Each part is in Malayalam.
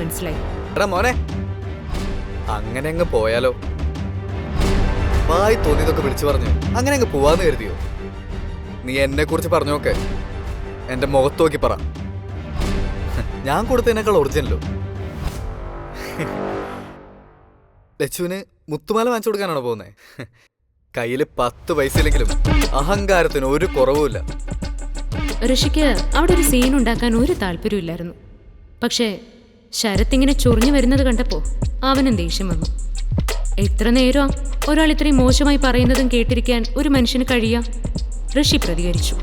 മനസ്സിലായി. എടാ മോനെ, അങ്ങനെ അങ്ങ് പോയാലോ? വായി തോന്നിയതൊക്കെ വിളിച്ചു പറഞ്ഞു അങ്ങനെ അങ്ങ് പോവാന്ന് കരുതിയോ? നീ എന്നെ കുറിച്ച് പറഞ്ഞോക്കെ, എന്റെ മുഖത്ത് നോക്കി പറ. ഞാൻ കൊടുത്തതിനേക്കാൾ ഒറിജിനലോ? ലച്ചുവിന് മുത്തുമാല വാങ്ങിച്ചു കൊടുക്കാനാണോ പോകുന്നത്? കയ്യിൽ 10 പൈസ ഇല്ലെങ്കിലും അഹങ്കാരത്തിന് ഒരു കുറവുമില്ല. ഋഷിക്ക് അവിടെ ഒരു സീൻ ഉണ്ടാക്കാൻ ഒരു താല്പര്യമില്ലായിരുന്നു. പക്ഷേ ശരത് ഇങ്ങനെ ചൊറിഞ്ഞു വരുന്നത് കണ്ടപ്പോൾ അവനും ദേഷ്യം വന്നു. എത്ര നേരം ഒരാൾ ഇത്രയും മോശമായി പറയുന്നതും കേട്ടിരിക്കാൻ ഒരു മനുഷ്യന് കഴിയാം? ഋഷി പ്രതികരിച്ചു.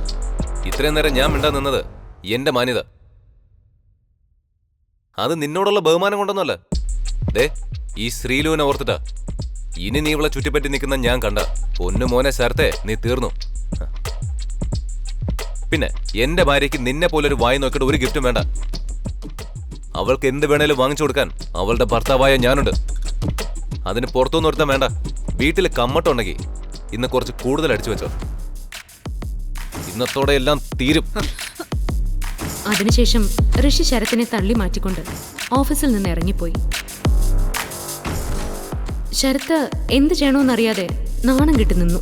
ഇത്രയും നേരം ഞാൻ മിണ്ടാ നിന്നത് എന്റെ മാന്യത, അത് നിന്നോടുള്ള ബഹുമാനം കൊണ്ടൊന്നുമല്ല. ദേ, ഈ ശ്രീലുവിനെ ഓർത്തിട്ടാ. ഇനി നീ ഇവളെ ചുറ്റിപ്പറ്റി നിൽക്കുന്ന ഞാൻ കണ്ട പൊന്നു മോനെ ശരത്തെ, നീ തീർന്നു. പിന്നെ എന്റെ ഭാര്യയ്ക്ക് നിന്നെ പോലൊരു വായി നോക്കിയിട്ട് ഒരു ഗിഫ്റ്റും വേണ്ട. അവൾക്ക് എന്ത് വേണേലും വാങ്ങിച്ചു കൊടുക്കാൻ അവളുടെ ഭർത്താവായ ഞാനുണ്ട്. അതിന് പുറത്തുനിന്ന് ഒരുത്തം വേണ്ട. വീട്ടിൽ കമ്മട്ടുണ്ടെങ്കിൽ ഇന്ന് കുറച്ച് കൂടുതൽ അടിച്ചു വെച്ചോ. ഇന്നത്തോടെ എല്ലാം തീരും. അതിനുശേഷം ഋഷി ശരത്തിനെ തള്ളി മാറ്റിക്കൊണ്ട് ഓഫീസിൽ നിന്ന് ഇറങ്ങിപ്പോയി. ശരത്ത് എന്ത് ചെയ്യണമെന്നറിയാതെ നാണം കെട്ടി നിന്നു.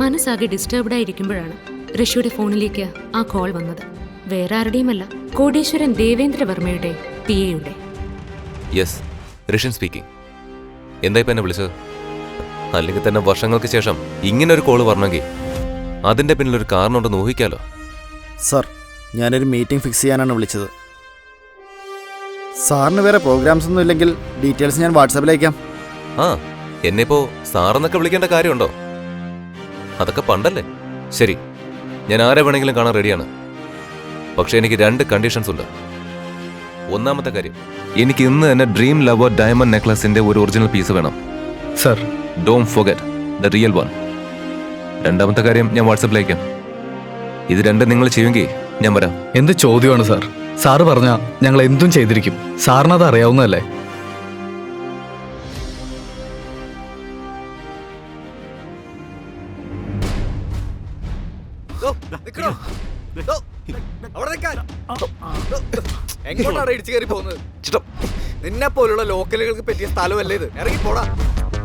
മനസ്സാകെ ഡിസ്റ്റർബ്ഡ് ആയിരിക്കുമ്പോഴാണ് ഋഷിയുടെ ഫോണിലേക്ക് ആ കോൾ വന്നത്. വേറെ ആരുടെയുമല്ല, കോടീശ്വരൻ ദേവേന്ദ്രവർമ്മയുടെ PA-യുടെ. Yes, Rishan speaking. എന്തായിപ്പോ എന്നെ വിളിച്ചത്? അല്ലെങ്കിൽ തന്നെ വർഷങ്ങൾക്ക് ശേഷം ഇങ്ങനെ ഒരു കോള് വരണമെങ്കിൽ അതിന്റെ പിന്നിലൊരു കാരണം ഉണ്ടെന്ന് ഊഹിക്കാലോ. സർ, ഞാനൊരു മീറ്റിംഗ് ഫിക്സ് ചെയ്യാനാണ് വിളിച്ചത്. സാറിന് വേറെ പ്രോഗ്രാംസ് ഒന്നും ഇല്ലെങ്കിൽ ഡീറ്റെയിൽസ് ഞാൻ വാട്സാപ്പിൽ അയക്കാം. ആ, എന്നെപ്പോ സാറെന്നൊക്കെ വിളിക്കേണ്ട കാര്യമുണ്ടോ? അതൊക്കെ പണ്ടല്ലേ. ശരി, ഞാൻ ആരെ വേണമെങ്കിലും കാണാൻ റെഡിയാണ്. പക്ഷെ എനിക്ക് 2 കണ്ടീഷൻസ് ഉണ്ട്. ഒന്നാമത്തെ കാര്യം, എനിക്ക് ഇന്ന് തന്നെ ഡ്രീം ലവർ ഡയമണ്ട് നെക്ലസിന്റെ ഒരു ഒറിജിനൽ പീസ് വേണം. Sir, don't forget the real one. രണ്ടാമത്തെ കാര്യം ഞാൻ വാട്സാപ്പിലേക്കാം. ഇത് 2 നിങ്ങൾ ചെയ്യുമെങ്കിൽ ഞാൻ വരാം. എന്ത് ചോദ്യമാണ് സാർ? സാറ് പറഞ്ഞാ ഞങ്ങൾ എന്തും ചെയ്തിരിക്കും. സാറിനത് അറിയാവുന്നതല്ലേ? എങ്ങോട്ടാണ് ഇടിച്ചു കയറി പോകുന്നത്? നിന്നെ പോലുള്ള ലോക്കലുകൾക്ക് പറ്റിയ സ്ഥലമല്ലേ ഇത്? ഇറങ്ങി പോടാ.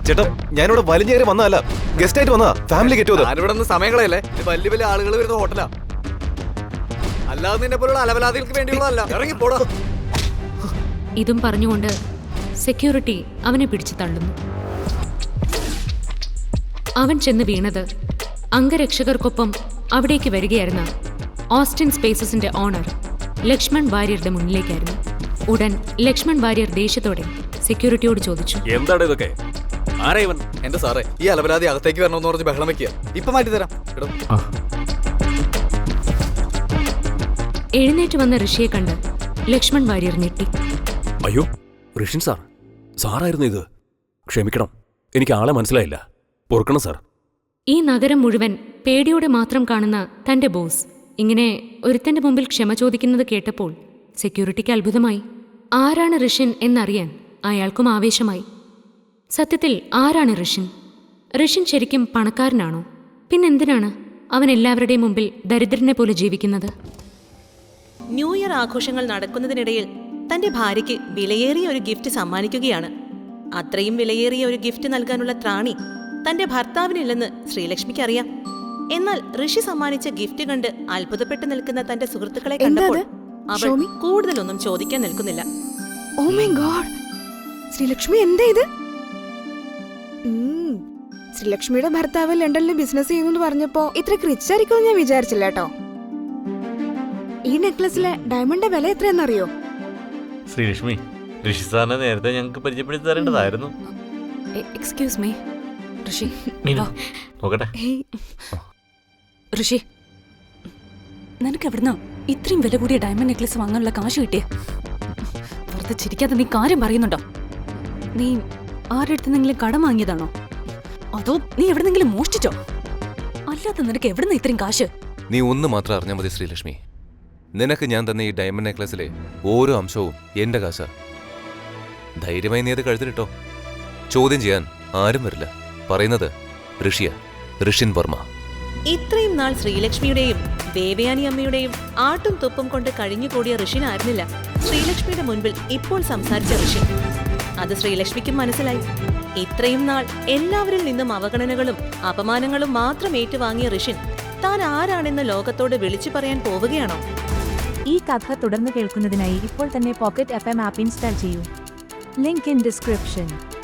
ചേട്ടാ, ഞാനിവിടെ വലിഞ്ഞു കയറി വന്നതല്ല, ഗസ്റ്റ് ആയിട്ട് വന്നതാ. ഫാമിലി കെട്ടുവത്. ഞാനിവിടെ നിന്ന് സമയങ്ങളല്ലേ? ഇത് വലിയ വലിയ ആളുകൾ വരുന്ന ഹോട്ടലാ, അല്ലാതെ നിന്നെ പോലുള്ള അലവലാദികൾക്ക് വേണ്ടിയുള്ളതല്ല. ഇറങ്ങി പോടാ. ഇതും പറഞ്ഞുകൊണ്ട് സെക്യൂരിറ്റി അവനെ പിടിച്ചു തള്ളുന്നു. അവൻ ചെന്ന് വീണത് അംഗരക്ഷകർക്കൊപ്പം അവിടേക്ക് വരികയായിരുന്ന ഓസ്റ്റിൻ സ്പേസസിന്റെ ഓണർ ലക്ഷ്മൺ വാര്യരുടെ മുന്നിലേക്കായിരുന്നു. ഉടൻ ലക്ഷ്മൺ വാര്യർ ദേഷ്യത്തോടെ സെക്യൂരിറ്റിയോട് ചോദിച്ചു, എന്താണ് ഇതൊക്കെ? ആരാ ഇവൻ? എന്റെ സാറേ, ഈ അലവലാതി അകത്തേക്ക് വരണമെന്ന് പറഞ്ഞ് ബഹളം വെക്കുക. ഇപ്പൊ മാറ്റി തരാം. എഴുന്നേറ്റ് വന്ന ഋഷിയെ കണ്ട് ലക്ഷ്മൺ വാര്യർ ഞെട്ടി. അയ്യോ, ഋഷിൻ സാർ, സാറായിരുന്നു ഇത്. ക്ഷമിക്കണം, എനിക്ക് ആളെ മനസ്സിലായില്ല. പൊറുക്കണം സാർ. ഈ നഗരം മുഴുവൻ പേടിയോടെ മാത്രം കാണുന്ന തന്റെ ബോസ് ഇങ്ങനെ ഒരുത്തന്റെ മുമ്പിൽ ക്ഷമ ചോദിക്കുന്നത് കേട്ടപ്പോൾ സെക്യൂരിറ്റിക്ക് അത്ഭുതമായി. ആരാണ് ഋഷിൻ എന്നറിയാൻ അയാൾക്കും ആവേശമായി. സത്യത്തിൽ ആരാണ് ഋഷിൻ? ഋഷിൻ ശരിക്കും പണക്കാരനാണോ? പിന്നെന്തിനാണ് അവൻ എല്ലാവരുടെയും മുമ്പിൽ ദരിദ്രനെ പോലെ ജീവിക്കുന്നത്? ന്യൂ ഇയർ ആഘോഷങ്ങൾ നടക്കുന്നതിനിടയിൽ തന്റെ ഭാര്യയ്ക്ക് വിലയേറിയ ഒരു ഗിഫ്റ്റ് സമ്മാനിക്കുകയാണ്. അത്രയും വിലയേറിയ ഒരു ഗിഫ്റ്റ് നൽകാനുള്ള ത്രാണി തന്റെ ഭർത്താവിനില്ലെന്ന് ശ്രീലക്ഷ്മിക്ക് അറിയാം. എന്നാൽ ഋഷി സമ്മാനിച്ച ഗിഫ്റ്റ് കണ്ട് അത്ഭുതപ്പെട്ടു നിൽക്കുന്ന തന്റെ സുഹൃത്തുക്കളെ കണ്ടപ്പോൾ അവൾ കൂടുതലൊന്നും ചോദിക്കാൻ നിൽക്കുന്നില്ല. ഓ മൈ ഗോഡ്, ശ്രീലക്ഷ്മി എന്താ ഇത്? ശ്രീലക്ഷ്മിയുടെ ഭർത്താവ് ലണ്ടനിൽ ബിസിനസ് ചെയ്യുന്നു പറഞ്ഞപ്പോ ഇത്ര റിച്ച് ആയിരിക്കുമെന്ന് ഞാൻ വിചാരിച്ചില്ല കേട്ടോ. ഈ നെക്ലസിലെ ഡയമണ്ടിന്റെ വില എത്രയെന്നറിയോ? ശ്രീലക്ഷ്മി, ഋഷി സാറിനെ നേരത്തെ ഞങ്ങൾക്ക് പരിചയപ്പെടുത്തി തരേണ്ടതായിരുന്നു. എക്സ്ക്യൂസ് മീ ഋഷി. നോക്കട്ടെ. ഋഷി, നിനക്ക് എവിടുന്നോ ഇത്രയും വില കൂടിയ ഡയമണ്ട് നെക്ലസ് വാങ്ങാനുള്ള കാശ് കിട്ടിയ? വെറുതെ ചിരിക്കാതെ നീ കാര്യം പറയുന്നുണ്ടോ? നീ ആരുടെ അടുത്തെങ്കിലും കടം വാങ്ങിയതാണോ? അതോ നീ എവിടെന്നെങ്കിലും മോഷ്ടിച്ചോ? അല്ലാതെ നിനക്ക് എവിടുന്ന് ഇത്രയും കാശ്? നീ ഒന്ന് മാത്രം അറിഞ്ഞാൽ മതി ശ്രീലക്ഷ്മി. നിനക്ക് ഞാൻ തന്ന ഈ ഡയമണ്ട് നെക്ലസിലെ ഓരോ അംശവും എന്റെ കാശ. ധൈര്യമായി നീ അത് കഴുത്തിലിട്ടോ. ചോദ്യം ചെയ്യാൻ ആരും വരില്ല. പറയുന്നത് ഋഷിയ, ഋഷിൻ വർമ്മ. ഇത്രയും നാൾ ശ്രീലക്ഷ്മിയുടെയും ദേവയാനി അമ്മയുടെയും ആട്ടും തുപ്പും കൊണ്ട് കഴിഞ്ഞുകൂടിയ ഋഷിനായിരുന്നില്ല ശ്രീലക്ഷ്മിയുടെ മുൻപിൽ ഇപ്പോൾ സംസാരിച്ച ഋഷി. അത് ശ്രീലക്ഷ്മിക്കും മനസ്സിലായി. ഇത്രയും നാൾ എല്ലാവരിൽ നിന്നും അവഗണനകളും അപമാനങ്ങളും മാത്രം ഏറ്റുവാങ്ങിയ ഋഷിൻ താൻ ആരാണെന്ന് ലോകത്തോട് വിളിച്ചു പറയാൻ പോവുകയാണോ? ഈ കഥ തുടർന്ന് കേൾക്കുന്നതിനായി ഇപ്പോൾ തന്നെ പോക്കറ്റ് FM ആപ്പ് ഇൻസ്റ്റാൾ ചെയ്യൂ. Link in description.